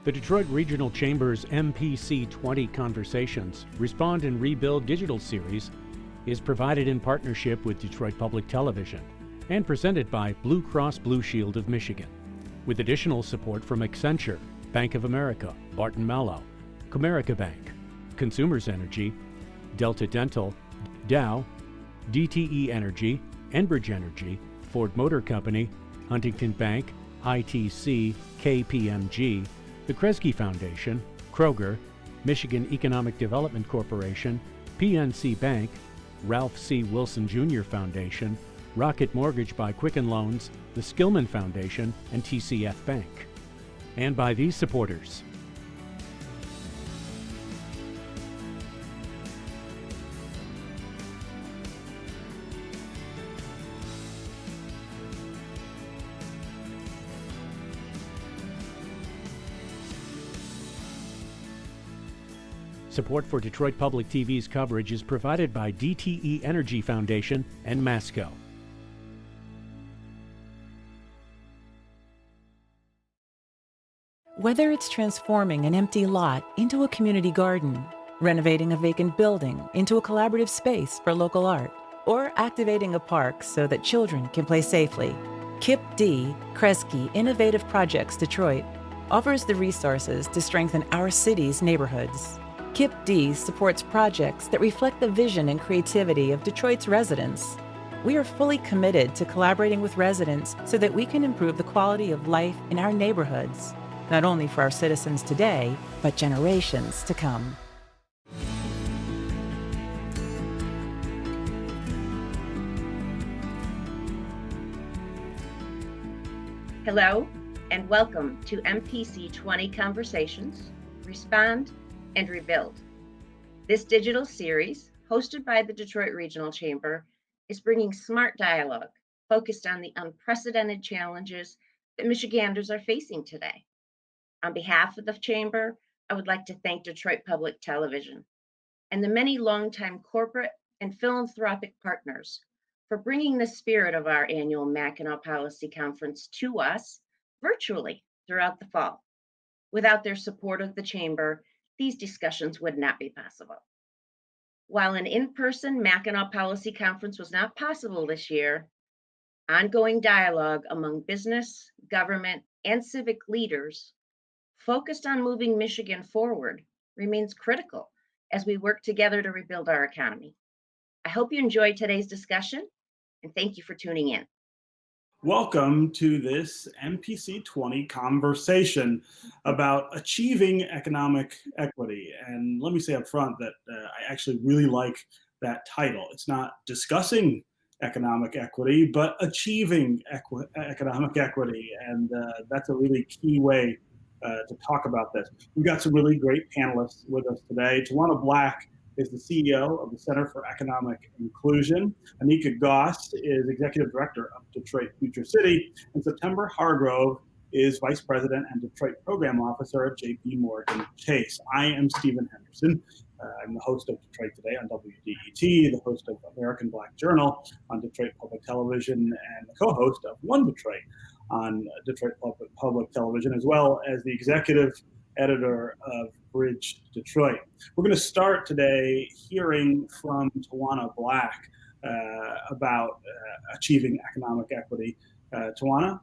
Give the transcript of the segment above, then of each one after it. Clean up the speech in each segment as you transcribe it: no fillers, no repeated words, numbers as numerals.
The Detroit Regional Chamber's MPC20 Conversations, Respond and Rebuild digital series is provided in partnership with Detroit Public Television and presented by Blue Cross Blue Shield of Michigan, with additional support from Accenture, Bank of America, Barton Mallow, Comerica Bank, Consumers Energy, Delta Dental, Dow, DTE Energy, Enbridge Energy, Ford Motor Company, Huntington Bank, ITC, KPMG, the KRESGE Foundation, Kroger, Michigan Economic Development Corporation, PNC Bank, Ralph C. Wilson Jr. Foundation, Rocket Mortgage by Quicken Loans, the Skillman Foundation, and TCF Bank. And by these supporters. Support for Detroit Public TV's coverage is provided by DTE Energy Foundation and Masco. Whether it's transforming an empty lot into a community garden, renovating a vacant building into a collaborative space for local art, or activating a park so that children can play safely, KIPD, KRESGE Innovative Projects Detroit, offers the resources to strengthen our city's neighborhoods. KIPD supports projects that reflect the vision and creativity of Detroit's residents. We are fully committed to collaborating with residents so that we can improve the quality of life in our neighborhoods, not only for our citizens today, but generations to come. Hello, and welcome to MPC20 Conversations, Respond and Rebuild. This digital series, hosted by the Detroit Regional Chamber, is bringing smart dialogue focused on the unprecedented challenges that Michiganders are facing today. On behalf of the Chamber, I would like to thank Detroit Public Television and the many longtime corporate and philanthropic partners for bringing the spirit of our annual Mackinac Policy Conference to us virtually throughout the fall. Without their support of the Chamber, these discussions would not be possible. While an in-person Mackinac Policy Conference was not possible this year, ongoing dialogue among business, government, and civic leaders focused on moving Michigan forward remains critical as we work together to rebuild our economy. I hope you enjoyed today's discussion, and thank you for tuning in. Welcome to this MPC20 conversation about achieving economic equity. And let me say up front that I actually really like that title. It's not discussing economic equity, but achieving economic equity. And that's a really key way to talk about this. We've got some really great panelists with us today. Tawanna Black is the CEO of the Center for Economic Inclusion. Anika Goss is Executive Director of Detroit Future City. And September Hargrove is Vice President and Detroit Program Officer at JP Morgan Chase. I am Stephen Henderson. I'm the host of Detroit Today on WDET, the host of American Black Journal on Detroit Public Television, and the co-host of One Detroit on Detroit Public Television, as well as the executive editor of Bridge Detroit. We're going to start today hearing from Tawanna Black about achieving economic equity. Tawanna?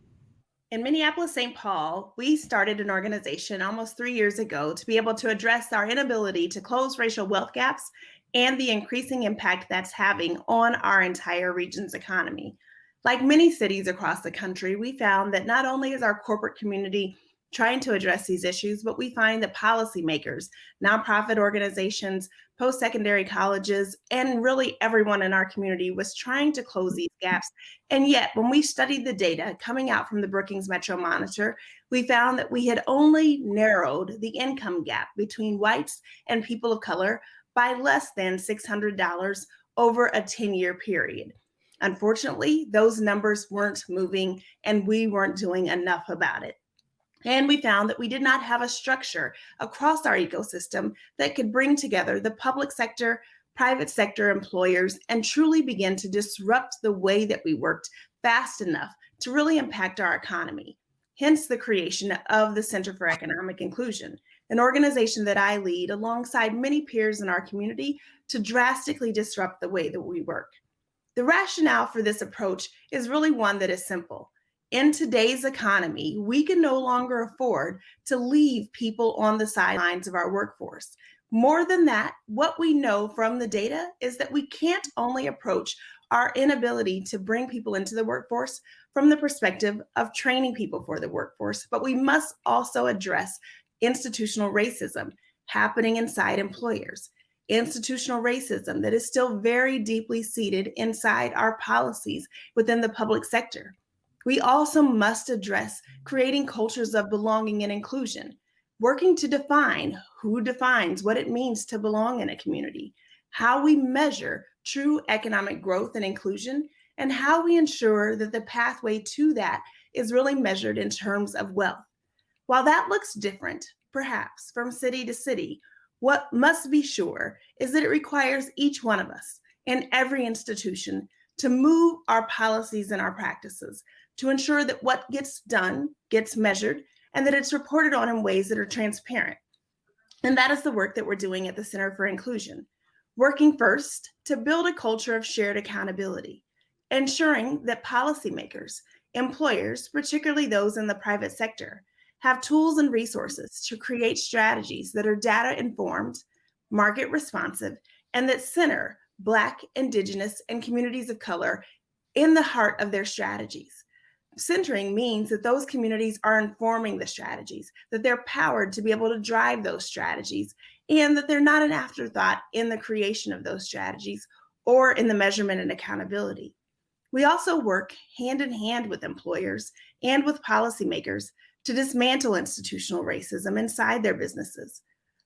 In Minneapolis, St. Paul, we started an organization almost 3 years ago to be able to address our inability to close racial wealth gaps and the increasing impact that's having on our entire region's economy. Like many cities across the country, we found that not only is our corporate community trying to address these issues, but we find that policymakers, nonprofit organizations, post-secondary colleges, and really everyone in our community was trying to close these gaps. And yet, when we studied the data coming out from the Brookings Metro Monitor, we found that we had only narrowed the income gap between whites and people of color by less than $600 over a 10-year period. Unfortunately, those numbers weren't moving, and we weren't doing enough about it. And we found that we did not have a structure across our ecosystem that could bring together the public sector, private sector employers, and truly begin to disrupt the way that we worked fast enough to really impact our economy. hence the creation of the Center for Economic Inclusion, an organization that I lead alongside many peers in our community to drastically disrupt the way that we work. The rationale for this approach is really one that is simple. In today's economy, we can no longer afford to leave people on the sidelines of our workforce. More than that, what we know from the data is that we can't only approach our inability to bring people into the workforce from the perspective of training people for the workforce, but we must also address institutional racism happening inside employers, institutional racism that is still very deeply seated inside our policies within the public sector. We also must address creating cultures of belonging and inclusion, working to define who defines what it means to belong in a community, how we measure true economic growth and inclusion, and how we ensure that the pathway to that is really measured in terms of wealth. While that looks different, perhaps, from city to city, what must be sure is that it requires each one of us in every institution to move our policies and our practices to ensure that what gets done gets measured and that it's reported on in ways that are transparent. And that is the work that we're doing at the Center for Inclusion, working first to build a culture of shared accountability, ensuring that policymakers, employers, particularly those in the private sector, have tools and resources to create strategies that are data-informed, market-responsive, and that center Black, Indigenous, and communities of color in the heart of their strategies. Centering means that those communities are informing the strategies, that they're powered to be able to drive those strategies, and that they're not an afterthought in the creation of those strategies or in the measurement and accountability. We also work hand in hand with employers and with policymakers to dismantle institutional racism inside their businesses.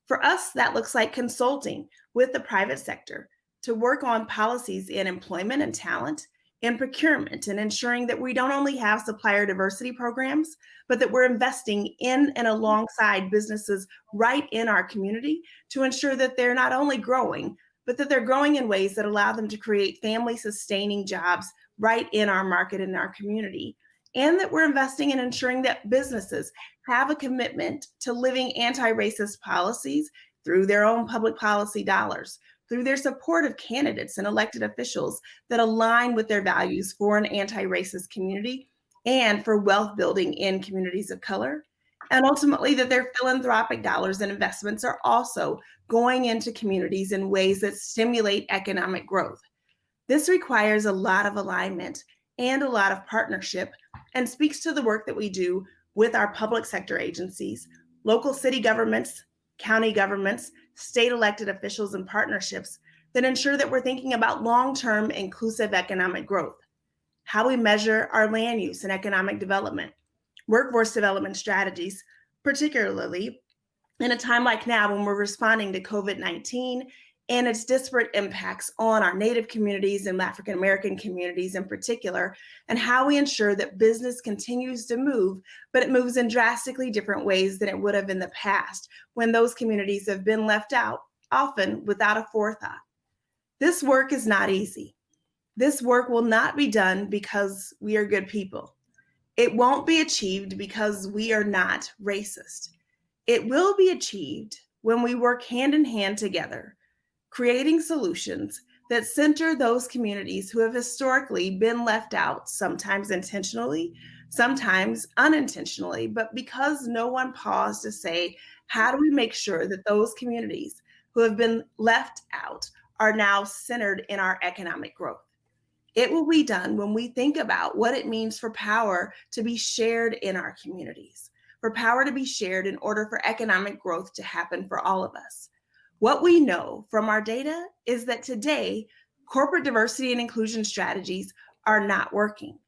For us, that looks like consulting with the private sector to work on policies in employment and talent, in procurement, and ensuring that we don't only have supplier diversity programs, but that we're investing in and alongside businesses right in our community to ensure that they're not only growing, but that they're growing in ways that allow them to create family-sustaining jobs right in our market and our community. And that we're investing in ensuring that businesses have a commitment to living anti-racist policies through their own public policy dollars, through their support of candidates and elected officials that align with their values for an anti-racist community and for wealth building in communities of color. And ultimately that their philanthropic dollars and investments are also going into communities in ways that stimulate economic growth. This requires a lot of alignment and a lot of partnership and speaks to the work that we do with our public sector agencies, local city governments, county governments, state elected officials, and partnerships that ensure that we're thinking about long-term inclusive economic growth, how we measure our land use and economic development, workforce development strategies, particularly in a time like now when we're responding to COVID-19 and its disparate impacts on our Native communities and African American communities in particular, and how we ensure that business continues to move, but it moves in drastically different ways than it would have in the past when those communities have been left out, often without a forethought. This work is not easy. This work will not be done because we are good people. It won't be achieved because we are not racist. It will be achieved when we work hand in hand together, creating solutions that center those communities who have historically been left out, sometimes intentionally, sometimes unintentionally, but because no one paused to say, how do we make sure that those communities who have been left out are now centered in our economic growth? It will be done when we think about what it means for power to be shared in our communities, for power to be shared in order for economic growth to happen for all of us. What we know from our data is that today, corporate diversity and inclusion strategies are not working.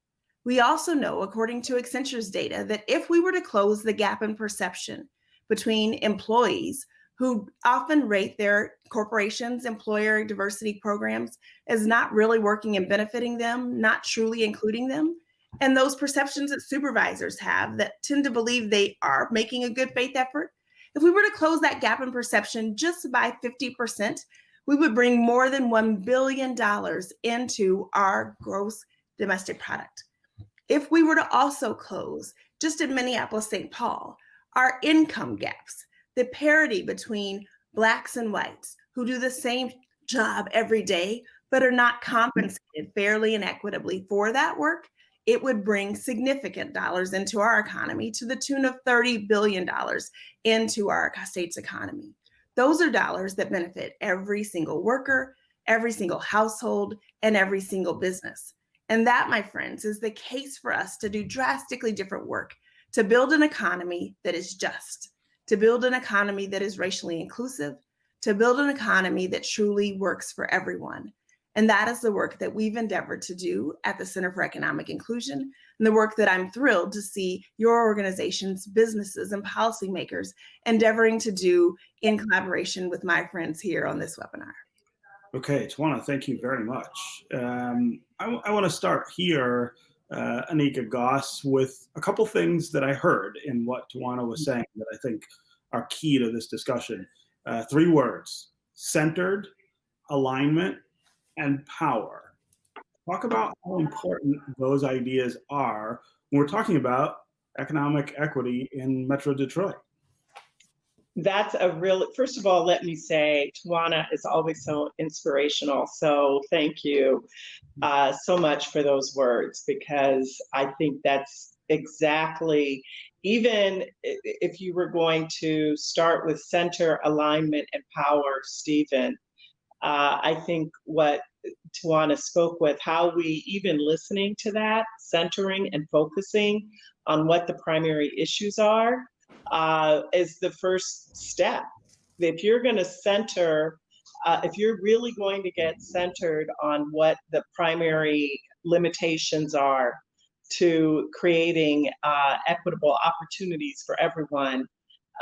We also know, according to Accenture's data, that if we were to close the gap in perception between employees who often rate their corporations' employer diversity programs as not really working and benefiting them, not truly including them, and those perceptions that supervisors have that tend to believe they are making a good faith effort, if we were to close that gap in perception just by 50%, we would bring more than $1 billion into our gross domestic product. If we were to also close just in Minneapolis-St. Paul, our income gaps, the parity between Blacks and whites who do the same job every day, but are not compensated fairly and equitably for that work, it would bring significant dollars into our economy to the tune of $30 billion into our state's economy. Those are dollars that benefit every single worker, every single household, and every single business. And that, my friends, is the case for us to do drastically different work, to build an economy that is just, to build an economy that is racially inclusive, to build an economy that truly works for everyone. And that is the work that we've endeavored to do at the Center for Economic Inclusion, and the work that I'm thrilled to see your organizations, businesses, and policymakers endeavoring to do in collaboration with my friends here on this webinar. Okay, Tawanna, thank you very much. I want to start here, Anika, Goss, with a couple things that I heard in what Tawanna was saying that I think are key to this discussion. 3 words: centered, alignment, and power. Talk about how important those ideas are when we're talking about economic equity in Metro Detroit. That's a real, first of all, let me say, Tawanna is always so inspirational. So thank you so much for those words, because I think that's exactly, even if you were going to start with center, alignment, and power, Stephen, I think what Tawanna spoke with, how we even listening to that, centering and focusing on what the primary issues are, is the first step. If you're going to center, if you're really going to get centered on what the primary limitations are to creating equitable opportunities for everyone,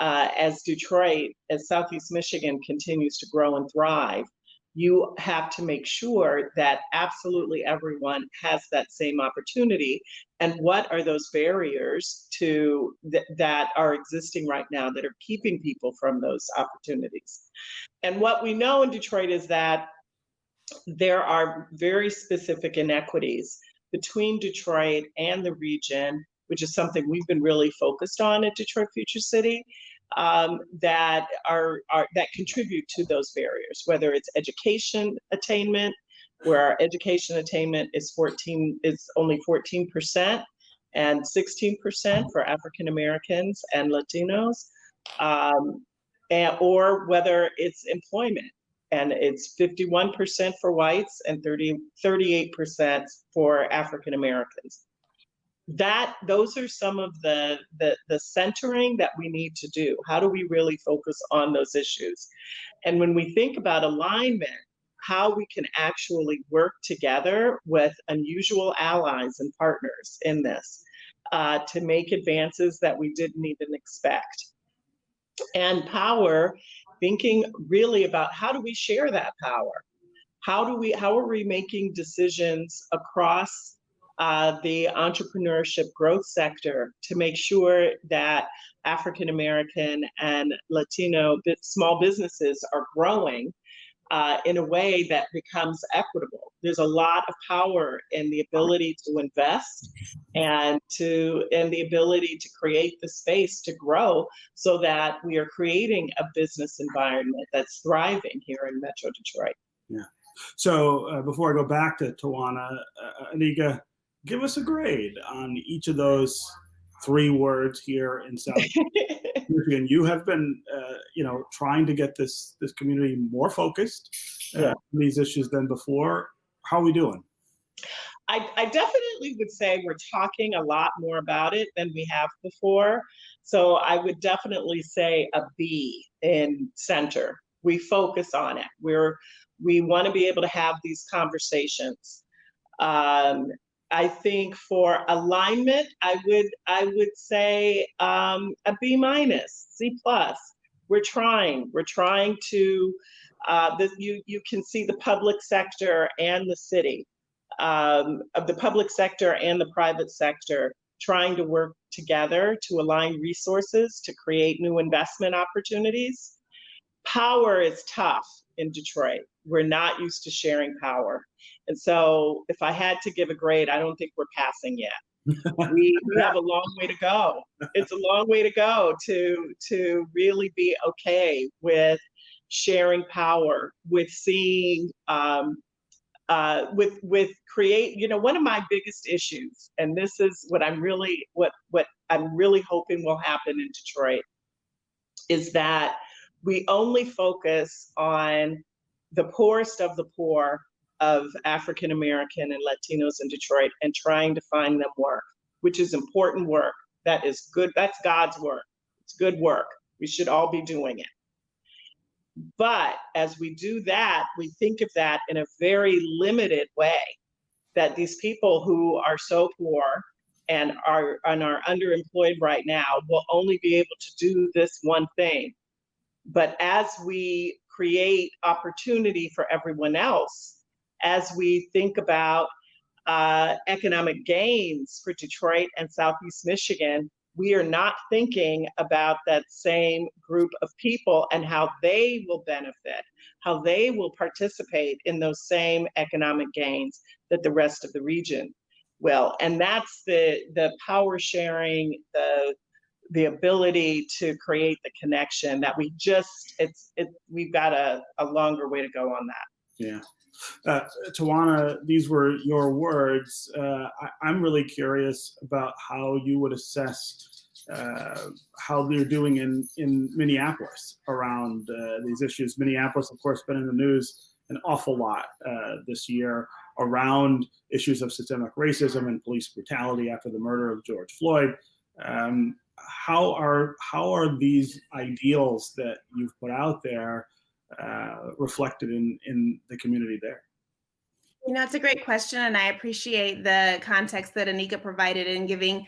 as Detroit, as Southeast Michigan continues to grow and thrive, you have to make sure that absolutely everyone has that same opportunity. And what are those barriers to that are existing right now that are keeping people from those opportunities? And what we know in Detroit is that there are very specific inequities between Detroit and the region, which is something we've been really focused on at Detroit Future City. That contribute to those barriers, whether it's education attainment, where our education attainment is only 14% and 16% for African Americans and Latinos, or whether it's employment, and it's 51% for whites and 38% for African Americans. Those are some of the centering that we need to do. How do we really focus on those issues? And when we think about alignment, how we can actually work together with unusual allies and partners in this to make advances that we didn't even expect. And power, thinking really about how do we share that power? How are we making decisions across the entrepreneurship growth sector to make sure that African American and Latino small businesses are growing in a way that becomes equitable? There's a lot of power in the ability to invest and the ability to create the space to grow so that we are creating a business environment that's thriving here in Metro Detroit. Yeah. So before I go back to Tawanna, Anika, give us a grade on each of those 3 words here in South Michigan. You have been, trying to get this community more focused on these issues than before. How are we doing? I definitely would say we're talking a lot more about it than we have before. So I would definitely say a B in center. We focus on it. We want to be able to have these conversations. I think for alignment, I would say a B-, C+. We're trying to, you can see the public sector and the city, the public sector and the private sector trying to work together to align resources to create new investment opportunities. Power is tough in Detroit. We're not used to sharing power. And so if I had to give a grade, I don't think we're passing yet. We have a long way to go. It's a long way to go to really be okay with sharing power, with seeing, with create. One of my biggest issues, and this is what I'm really hoping will happen in Detroit, is that we only focus on the poorest of the poor of African American and Latinos in Detroit and trying to find them work, which is important work. That is good. That's God's work. It's good work. We should all be doing it. But as we do that, we think of that in a very limited way, that these people who are so poor and are underemployed right now will only be able to do this one thing. But as we create opportunity for everyone else, as we think about economic gains for Detroit and Southeast Michigan, we are not thinking about that same group of people and how they will benefit, how they will participate in those same economic gains that the rest of the region will. And that's the power sharing, the ability to create the connection that we've got a longer way to go on that. Yeah. Tawanna, these were your words. I'm really curious about how you would assess how they're doing in Minneapolis around these issues. Minneapolis, of course, been in the news an awful lot this year around issues of systemic racism and police brutality after the murder of George Floyd. How are these ideals that you've put out there reflected in the community there? It's a great question, and I appreciate the context that Anika provided in giving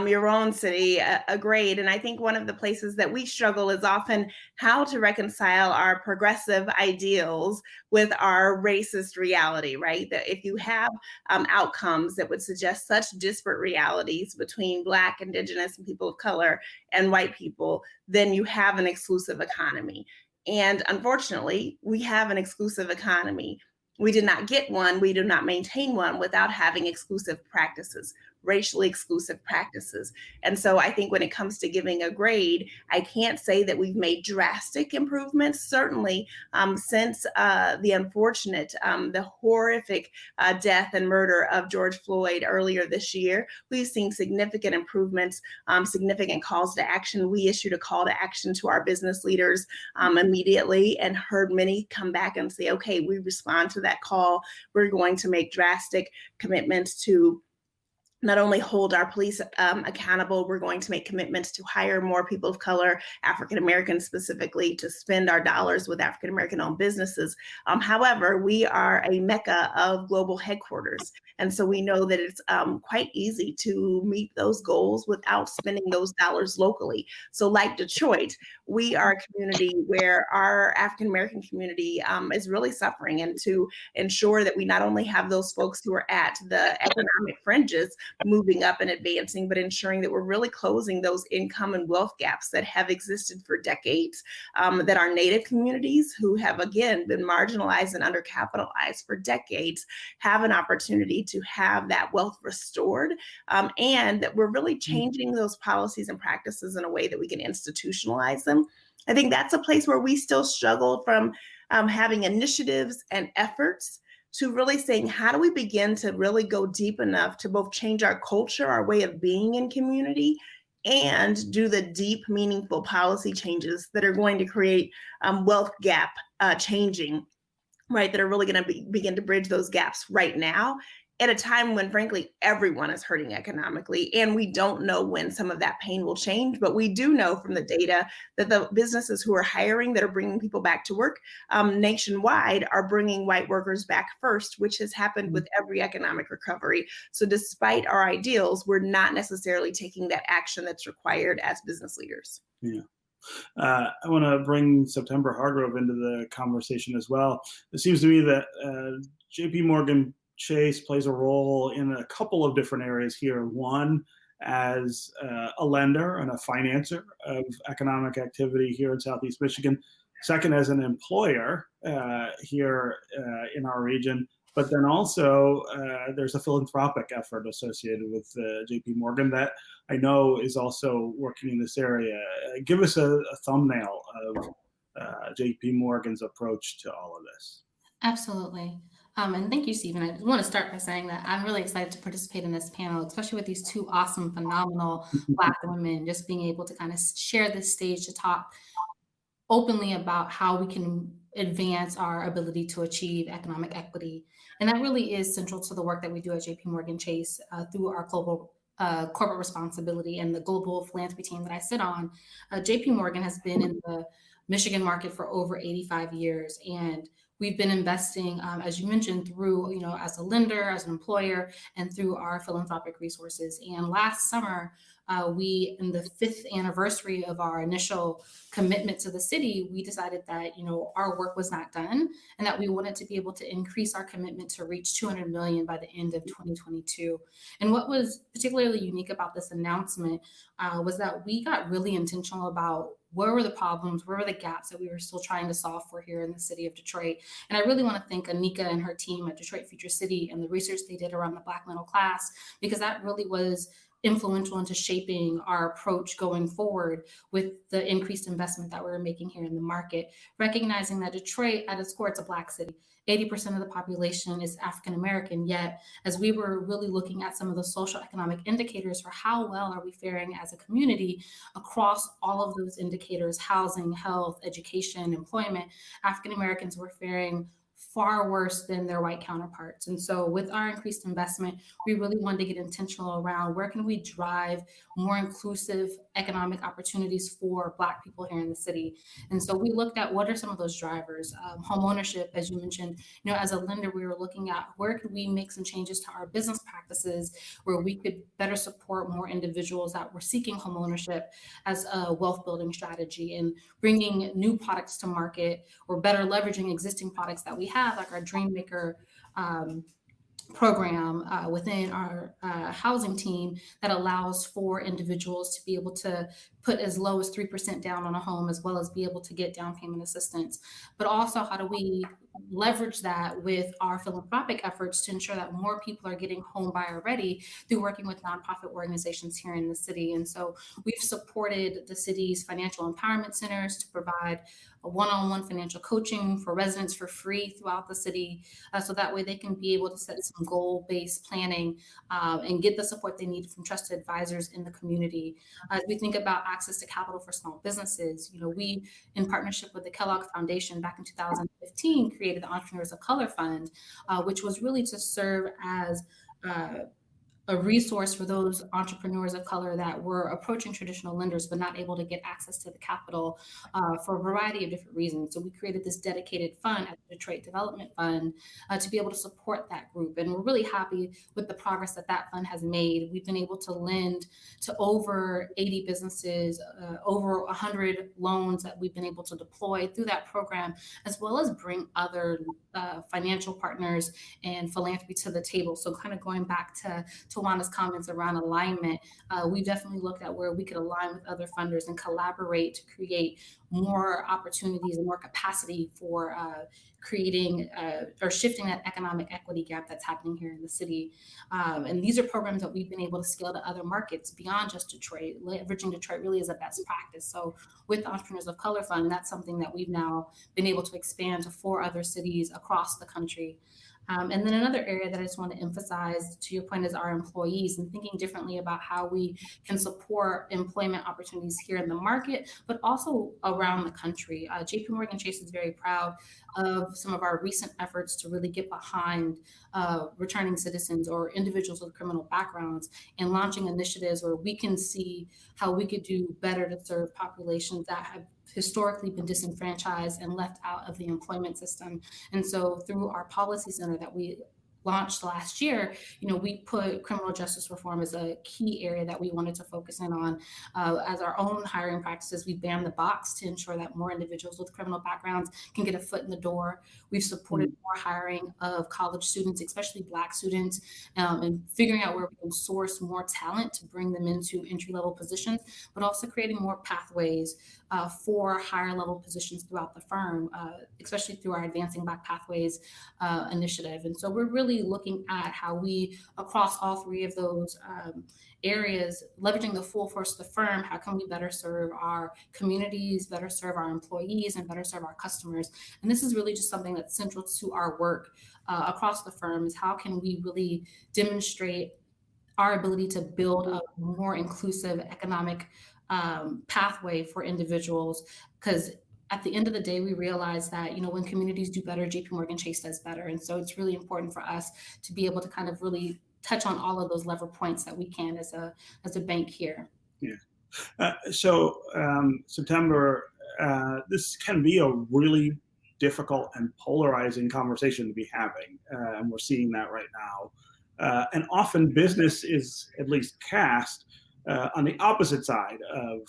your own city a grade. And I think one of the places that we struggle is often how to reconcile our progressive ideals with our racist reality, right? That if you have outcomes that would suggest such disparate realities between Black, Indigenous, and people of color and white people, then you have an exclusive economy. And unfortunately, we have an exclusive economy. We did not get one, we do not maintain one without having exclusive practices, racially exclusive practices. And so I think when it comes to giving a grade, I can't say that we've made drastic improvements. Certainly since the unfortunate, the horrific death and murder of George Floyd earlier this year, we've seen significant improvements, significant calls to action. We issued a call to action to our business leaders immediately and heard many come back and say, okay, we respond to that call. We're going to make drastic commitments to not only hold our police accountable, we're going to make commitments to hire more people of color, African Americans specifically, to spend our dollars with African American owned businesses. However, we are a mecca of global headquarters. And so we know that it's quite easy to meet those goals without spending those dollars locally. So like Detroit, we are a community where our African American community is really suffering, and to ensure that we not only have those folks who are at the economic fringes moving up and advancing, but ensuring that we're really closing those income and wealth gaps that have existed for decades, that our Native communities, who have again been marginalized and undercapitalized for decades, have an opportunity to have that wealth restored, and that we're really changing those policies and practices in a way that we can institutionalize them. I think that's a place where we still struggle from having initiatives and efforts to really saying, how do we begin to really go deep enough to both change our culture, our way of being in community, and do the deep, meaningful policy changes that are going to create wealth gap changing, right? That are really going to begin to bridge those gaps right now, at a time when, frankly, everyone is hurting economically. And we don't know when some of that pain will change, but we do know from the data that the businesses who are hiring, that are bringing people back to work nationwide, are bringing white workers back first, which has happened with every economic recovery. So despite our ideals, we're not necessarily taking that action that's required as business leaders. Yeah. I want to bring September Hargrove into the conversation as well. It seems to me that JP Morgan Chase plays a role in a couple of different areas here. One, as a lender and a financer of economic activity here in Southeast Michigan. Second, as an employer here in our region, But then also there's a philanthropic effort associated with JP Morgan that I know is also working in this area. Give us a thumbnail of JP Morgan's approach to all of this. Absolutely. And thank you, Stephen. I want to start by saying that I'm really excited to participate in this panel, especially with these two awesome, phenomenal Black women, just being able to kind of share this stage to talk openly about how we can advance our ability to achieve economic equity. And that really is central to the work that we do at JP Morgan Chase through our global corporate responsibility and the global philanthropy team that I sit on. JP Morgan has been in the Michigan market for over 85 years. And we've been investing, as you mentioned, through, as a lender, as an employer, and through our philanthropic resources. And last summer, we, in the 5th anniversary of our initial commitment to the city, we decided that, our work was not done and that we wanted to be able to increase our commitment to reach 200 million by the end of 2022. And what was particularly unique about this announcement was that we got really intentional about where were the problems, where were the gaps that we were still trying to solve for here in the city of Detroit. And I really want to thank Anika and her team at Detroit Future City and the research they did around the Black middle class, because that really was influential into shaping our approach going forward with the increased investment that we're making here in the market, recognizing that Detroit at its core, it's a Black city. 80% of the population is African American, yet as we were really looking at some of the social economic indicators for how well are we faring as a community across all of those indicators, housing, health, education, employment, African Americans were faring far worse than their white counterparts. And so with our increased investment, we really wanted to get intentional around where can we drive more inclusive economic opportunities for Black people here in the city. And so we looked at what are some of those drivers. Home ownership, as you mentioned, as a lender, we were looking at where could we make some changes to our business practices where we could better support more individuals that were seeking home ownership as a wealth building strategy and bringing new products to market or better leveraging existing products that we have, like our Dreammaker program within our housing team that allows for individuals to be able to put as low as 3% down on a home, as well as be able to get down payment assistance. But also, how do we leverage that with our philanthropic efforts to ensure that more people are getting home buyer ready through working with nonprofit organizations here in the city? And so we've supported the city's financial empowerment centers to provide a one-on-one financial coaching for residents for free throughout the city. So that way they can be able to set some goal-based planning and get the support they need from trusted advisors in the community. As we think about access to capital for small businesses, we, in partnership with the Kellogg Foundation back in 2015, created the Entrepreneurs of Color Fund, which was really to serve as a resource for those entrepreneurs of color that were approaching traditional lenders but not able to get access to the capital for a variety of different reasons. So we created this dedicated fund at the Detroit Development Fund to be able to support that group. And we're really happy with the progress that that fund has made. We've been able to lend to over 80 businesses, over 100 loans that we've been able to deploy through that program, as well as bring other financial partners and philanthropy to the table. So kind of going back to Tawanna's comments around alignment, we definitely looked at where we could align with other funders and collaborate to create more opportunities and more capacity for creating or shifting that economic equity gap that's happening here in the city. And these are programs that we've been able to scale to other markets beyond just Detroit. Leveraging Detroit really is a best practice. So with the Entrepreneurs of Color Fund, that's something that we've now been able to expand to 4 other cities across the country. And then another area that I just want to emphasize, to your point, is our employees and thinking differently about how we can support employment opportunities here in the market, but also around the country. JP Morgan Chase is very proud of some of our recent efforts to really get behind returning citizens or individuals with criminal backgrounds and launching initiatives where we can see how we could do better to serve populations that have historically been disenfranchised and left out of the employment system. And so through our policy center that we launched last year, we put criminal justice reform as a key area that we wanted to focus in on. As our own hiring practices, we banned the box to ensure that more individuals with criminal backgrounds can get a foot in the door. We've supported more hiring of college students, especially Black students, and figuring out where we can source more talent to bring them into entry-level positions, but also creating more pathways for higher level positions throughout the firm, especially through our Advancing Black Pathways initiative. And so we're really looking at how we, across all three of those areas, leveraging the full force of the firm, how can we better serve our communities, better serve our employees, and better serve our customers. And this is really just something that's central to our work across the firm, is how can we really demonstrate our ability to build a more inclusive economic pathway for individuals. Because at the end of the day, we realize that, when communities do better, JP Morgan Chase does better. And so it's really important for us to be able to kind of really touch on all of those lever points that we can as a bank here. Yeah. So September, this can be a really difficult and polarizing conversation to be having. And we're seeing that right now. And often business is at least cast on the opposite side of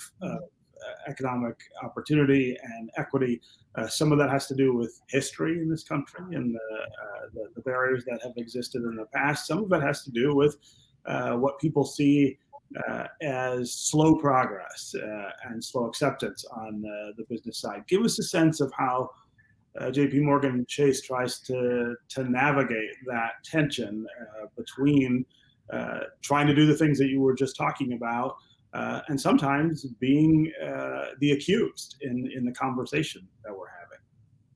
economic opportunity and equity. Some of that has to do with history in this country and the barriers that have existed in the past. Some of it has to do with what people see as slow progress and slow acceptance on the business side. Give us a sense of how JP Morgan Chase tries to navigate that tension between trying to do the things that you were just talking about, and sometimes being the accused in the conversation that we're having.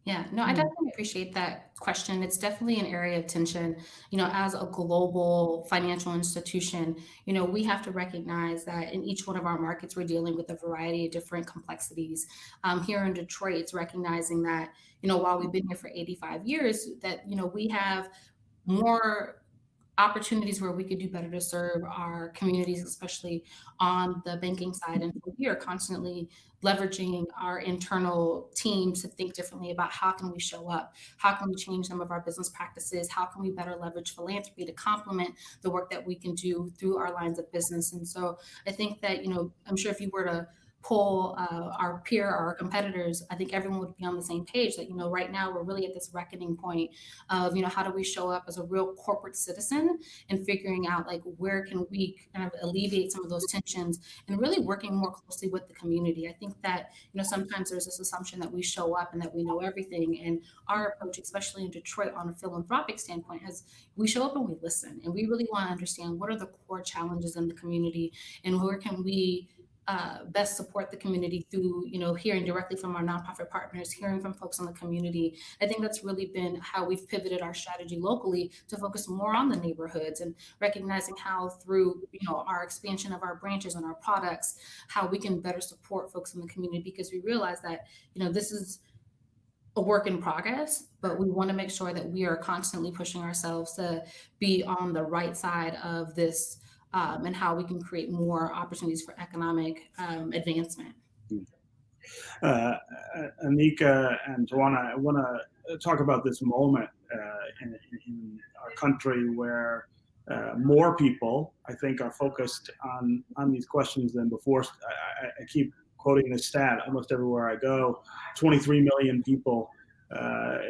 Yeah, no, I definitely appreciate that question. It's definitely an area of tension. As a global financial institution, we have to recognize that in each one of our markets, we're dealing with a variety of different complexities. Here in Detroit, it's recognizing that, while we've been here for 85 years, that, we have more opportunities where we could do better to serve our communities, especially on the banking side. And we are constantly leveraging our internal teams to think differently about how can we show up, how can we change some of our business practices, how can we better leverage philanthropy to complement the work that we can do through our lines of business. And so I think that, I'm sure if you were to poll our competitors, I think everyone would be on the same page that, right now we're really at this reckoning point of, how do we show up as a real corporate citizen and figuring out like where can we kind of alleviate some of those tensions and really working more closely with the community. I think that, sometimes there's this assumption that we show up and that we know everything. And our approach, especially in Detroit on a philanthropic standpoint, is we show up and we listen, and we really want to understand what are the core challenges in the community and where can we best support the community through, hearing directly from our nonprofit partners, hearing from folks in the community. I think that's really been how we've pivoted our strategy locally to focus more on the neighborhoods and recognizing how through, our expansion of our branches and our products, how we can better support folks in the community, because we realize that, this is a work in progress, but we want to make sure that we are constantly pushing ourselves to be on the right side of this and how we can create more opportunities for economic advancement. Anika and Tawanna, I want to talk about this moment in our country where more people, I think, are focused on these questions than before. I keep quoting this stat almost everywhere I go. 23 million people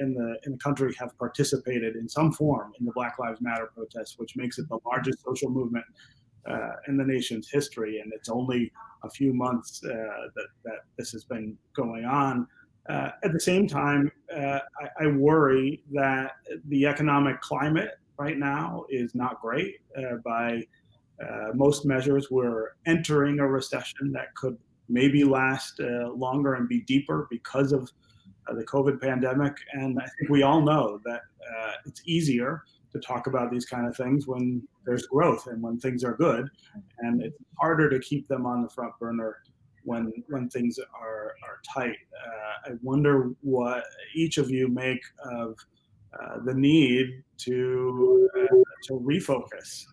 in the country have participated in some form in the Black Lives Matter protests, which makes it the largest social movement in the nation's history. And it's only a few months that this has been going on. At the same time, I worry that the economic climate right now is not great. By most measures, we're entering a recession that could maybe last longer and be deeper because of the COVID pandemic. And I think we all know that it's easier to talk about these kind of things when there's growth and when things are good. And it's harder to keep them on the front burner when things are tight. I wonder what each of you make of the need to refocus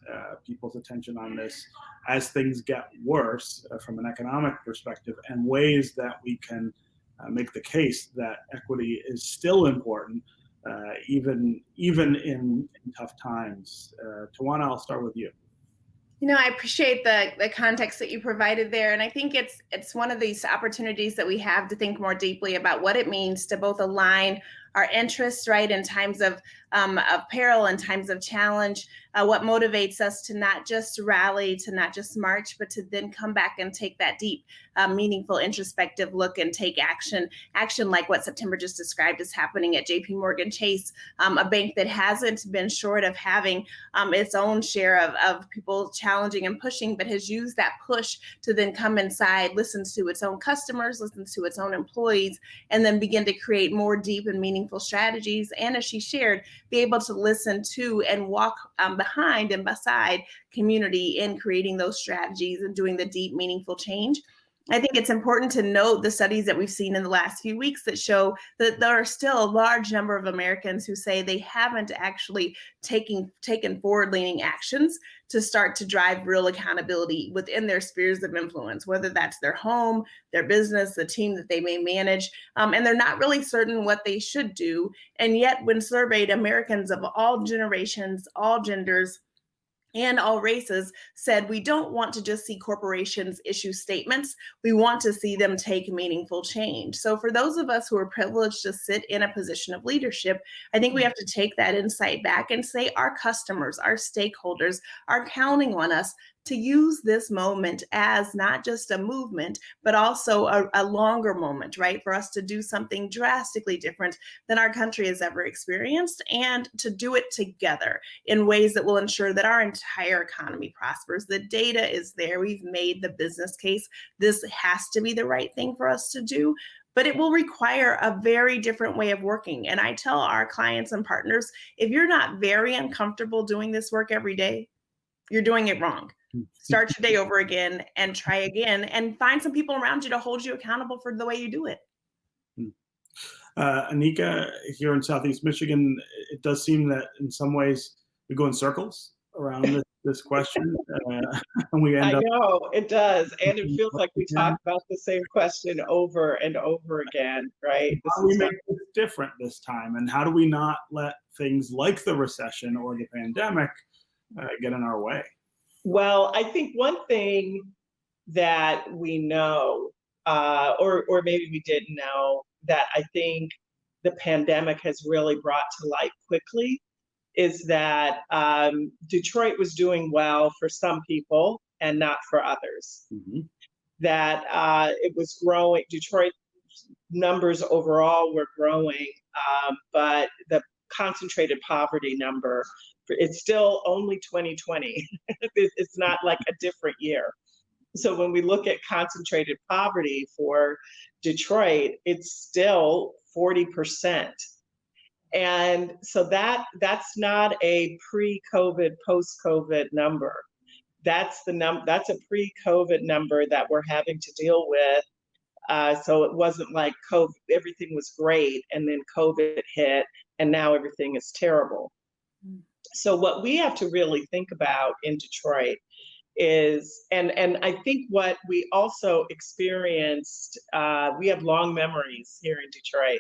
people's attention on this as things get worse from an economic perspective, and ways that we can make the case that equity is still important, even in tough times. Tawanna, I'll start with you. I appreciate the context that you provided there. And I think it's one of these opportunities that we have to think more deeply about what it means to both align our interests, right, in times of peril and times of challenge, what motivates us to not just rally, to not just march, but to then come back and take that deep, meaningful, introspective look and take action like what September just described is happening at JP Morgan Chase, a bank that hasn't been short of having its own share of people challenging and pushing, but has used that push to then come inside, listen to its own customers, listen to its own employees, and then begin to create more deep and meaningful strategies. And as she shared, be able to listen to and walk behind and beside community in creating those strategies and doing the deep, meaningful change. I think it's important to note the studies that we've seen in the last few weeks that show that there are still a large number of Americans who say they haven't actually taken forward-leaning actions to start to drive real accountability within their spheres of influence, whether that's their home, their business, the team that they may manage, and they're not really certain what they should do. And yet, when surveyed, Americans of all generations, all genders, and all races said, we don't want to just see corporations issue statements. We want to see them take meaningful change. So for those of us who are privileged to sit in a position of leadership, I think we have to take that insight back and say our customers, our stakeholders are counting on us to use this moment as not just a movement, but also a longer moment, right? For us to do something drastically different than our country has ever experienced, and to do it together in ways that will ensure that our entire economy prospers. The data is there. We've made the business case. This has to be the right thing for us to do, but it will require a very different way of working. And I tell our clients and partners, if you're not very uncomfortable doing this work every day, you're doing it wrong. Start your day over again and try again, and find some people around you to hold you accountable for the way you do it. Anika, here in Southeast Michigan, it does seem that in some ways we go in circles around this question. And we end up. I know, it does. And it feels like we talk about the same question over and over again, right? How do we make it different this time? And how do we not let things like the recession or the pandemic get in our way? Well, I think one thing that we know, or maybe we didn't know, that I think the pandemic has really brought to light quickly is that Detroit was doing well for some people and not for others. Mm-hmm. That it was growing, Detroit numbers overall were growing, but the concentrated poverty number, it's still only 2020. It's not like a different year. So when we look at concentrated poverty for Detroit, it's still 40%. And so that's not a pre-COVID, post-COVID number. That's a pre-COVID number that we're having to deal with. So it wasn't like COVID, everything was great, and then COVID hit, and now everything is terrible. So what we have to really think about in Detroit is, and I think what we also experienced, we have long memories here in Detroit.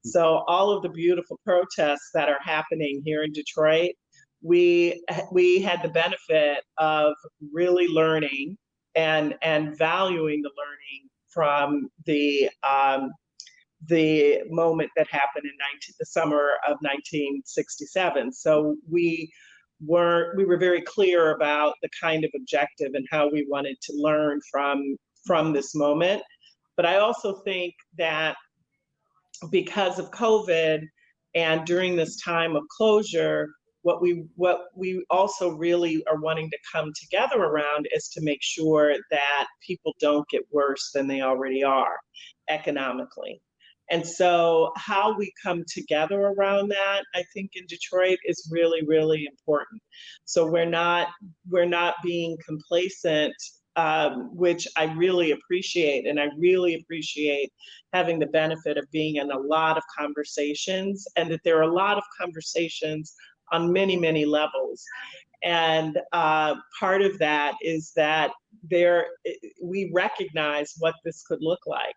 So all of the beautiful protests that are happening here in Detroit, we had the benefit of really learning and valuing the learning from the moment that happened in the summer of 1967. So we were very clear about the kind of objective and how we wanted to learn from this moment. But I also think that because of COVID and during this time of closure, what we also really are wanting to come together around is to make sure that people don't get worse than they already are economically. And so how we come together around that, I think in Detroit is really, really important. So we're not being complacent, which I really appreciate. And I really appreciate having the benefit of being in a lot of conversations, and that there are a lot of conversations on many, many levels. And part of that is that we recognize what this could look like.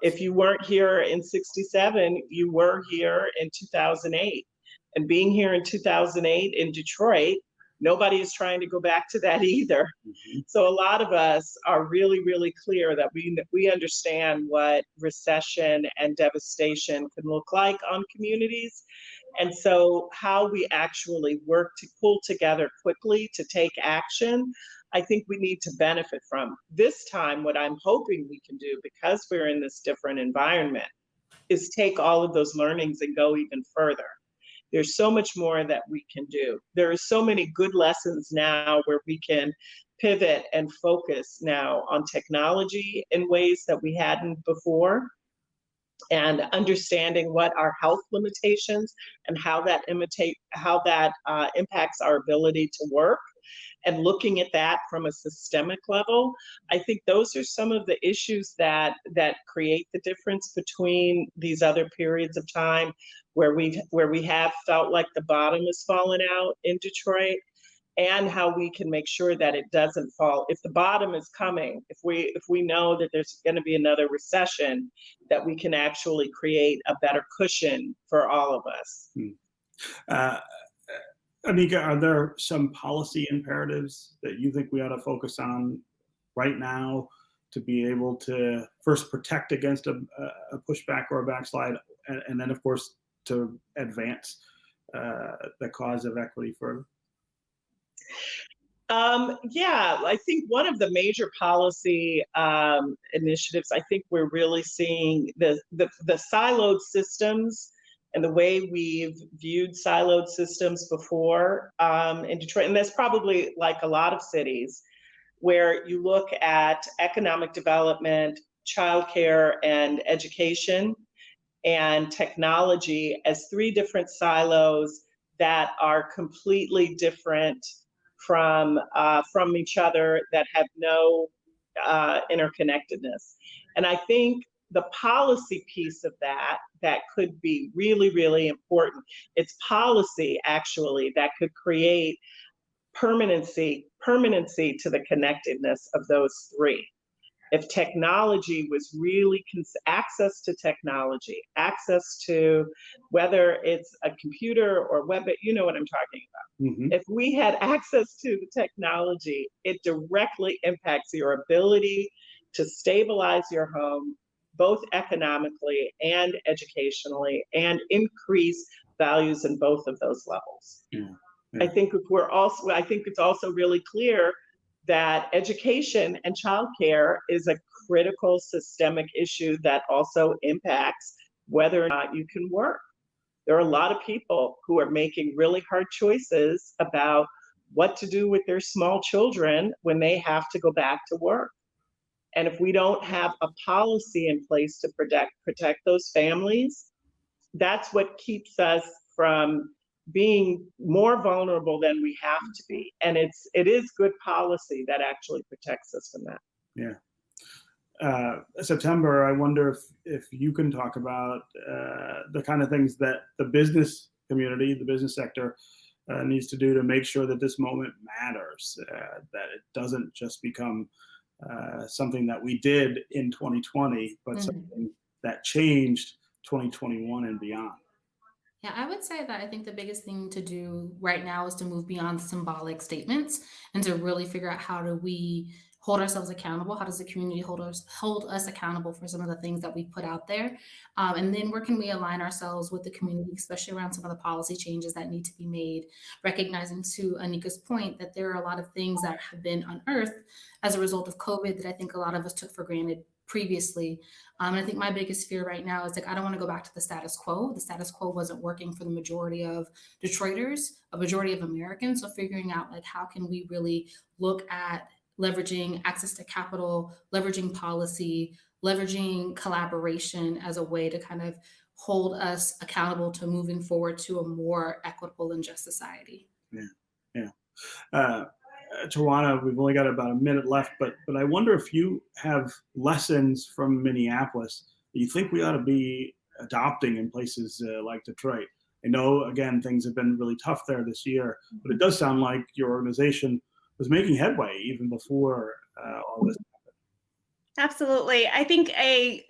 If you weren't here in 67, you were here in 2008. And being here in 2008 in Detroit, nobody is trying to go back to that either. So a lot of us are really, really clear that we understand what recession and devastation can look like on communities. And so how we actually work to pull together quickly to take action, I think we need to benefit from. This time, what I'm hoping we can do, because we're in this different environment, is take all of those learnings and go even further. There's so much more that we can do. There are so many good lessons now where we can pivot and focus now on technology in ways that we hadn't before, and understanding what our health limitations and how that impacts our ability to work, and looking at that from a systemic level. I think those are some of the issues that create the difference between these other periods of time where we have felt like the bottom has fallen out in Detroit, and how we can make sure that it doesn't fall. If the bottom is coming, if we know that there's going to be another recession, that we can actually create a better cushion for all of us. Anika, are there some policy imperatives that you think we ought to focus on right now to be able to first protect against a pushback or a backslide, and then, of course, to advance the cause of equity further? Yeah, I think one of the major policy initiatives, I think we're really seeing the siloed systems and the way we've viewed siloed systems before in Detroit. And that's probably like a lot of cities, where you look at economic development, childcare, and education, and technology as three different silos that are completely different from each other, that have no interconnectedness. And I think the policy piece of that could be really, really important. It's policy, actually, that could create permanency to the connectedness of those three. If technology was really access to technology, access to whether it's a computer or web, you know what I'm talking about. Mm-hmm. If we had access to the technology, it directly impacts your ability to stabilize your home, both economically and educationally, and increase values in both of those levels. Yeah. I think it's also really clear that education and childcare is a critical systemic issue that also impacts whether or not you can work. There are a lot of people who are making really hard choices about what to do with their small children when they have to go back to work. And if we don't have a policy in place to protect those families, that's what keeps us from being more vulnerable than we have to be. And it is good policy that actually protects us from that. Yeah. September, I wonder if you can talk about the kind of things that the business community, the business sector, needs to do to make sure that this moment matters, that it doesn't just become something that we did in 2020, but something that changed 2021 and beyond. Yeah, I would say that I think the biggest thing to do right now is to move beyond symbolic statements and to really figure out how do we hold ourselves accountable? How does the community hold us accountable for some of the things that we put out there? And then where can we align ourselves with the community, especially around some of the policy changes that need to be made, recognizing, to Anika's point, that there are a lot of things that have been unearthed as a result of COVID that I think a lot of us took for granted previously. And I think my biggest fear right now is, like, I don't want to go back to the status quo. The status quo wasn't working for the majority of Detroiters, a majority of Americans. So figuring out, like, how can we really look at leveraging access to capital, leveraging policy, leveraging collaboration as a way to kind of hold us accountable to moving forward to a more equitable and just society. Yeah. Tawanna, we've only got about a minute left, but I wonder if you have lessons from Minneapolis that you think we ought to be adopting in places like Detroit. I know, again, things have been really tough there this year, but it does sound like your organization was making headway even before all this Absolutely. I think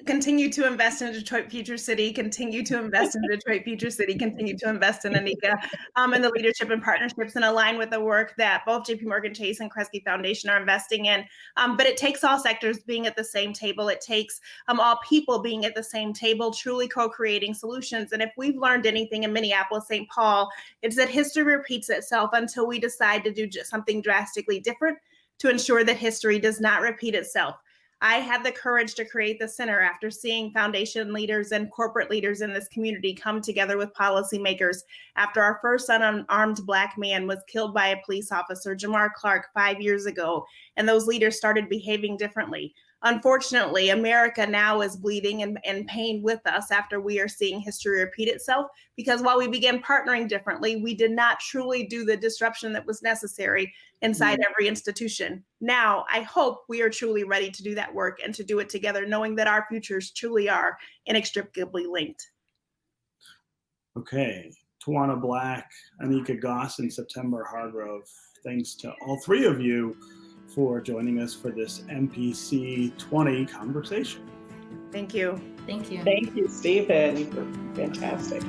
continue to invest in Detroit Future City, continue to invest in Detroit Future City, continue to invest in Anika and the leadership and partnerships and align with the work that both JP Morgan Chase and KRESGE Foundation are investing in. But it takes all sectors being at the same table. It takes all people being at the same table, truly co-creating solutions. And if we've learned anything in Minneapolis, St. Paul, it's that history repeats itself until we decide to do something drastically different to ensure that history does not repeat itself. I had the courage to create the center after seeing foundation leaders and corporate leaders in this community come together with policymakers after our first unarmed Black man was killed by a police officer, Jamar Clark, 5 years ago, and those leaders started behaving differently. Unfortunately, America now is bleeding and pain with us after we are seeing history repeat itself, because while we began partnering differently, we did not truly do the disruption that was necessary inside every institution. Now, I hope we are truly ready to do that work and to do it together, knowing that our futures truly are inextricably linked. Okay, Tawanna Black, Anika Goss, and September Hargrove. Thanks to all three of you for joining us for this MPC20 conversation. Thank you. Thank you. Thank you, Stephen. You were fantastic.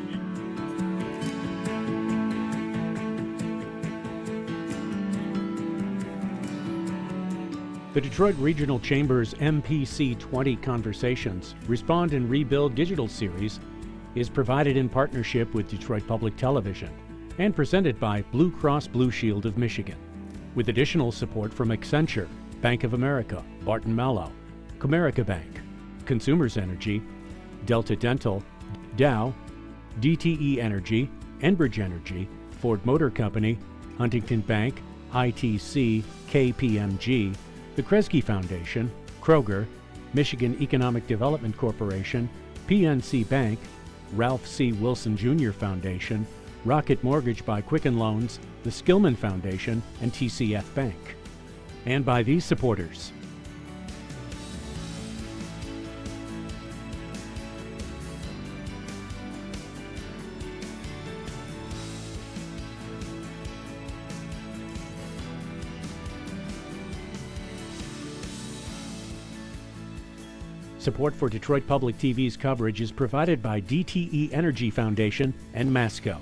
The Detroit Regional Chamber's MPC20 Conversations Respond and Rebuild digital series is provided in partnership with Detroit Public Television and presented by Blue Cross Blue Shield of Michigan, with additional support from Accenture, Bank of America, Barton Mallow, Comerica Bank, Consumers Energy, Delta Dental, Dow, DTE Energy, Enbridge Energy, Ford Motor Company, Huntington Bank, ITC, KPMG, the KRESGE Foundation, Kroger, Michigan Economic Development Corporation, PNC Bank, Ralph C. Wilson Jr. Foundation, Rocket Mortgage by Quicken Loans, the Skillman Foundation, and TCF Bank. And by these supporters. Support for Detroit Public TV's coverage is provided by DTE Energy Foundation and Masco.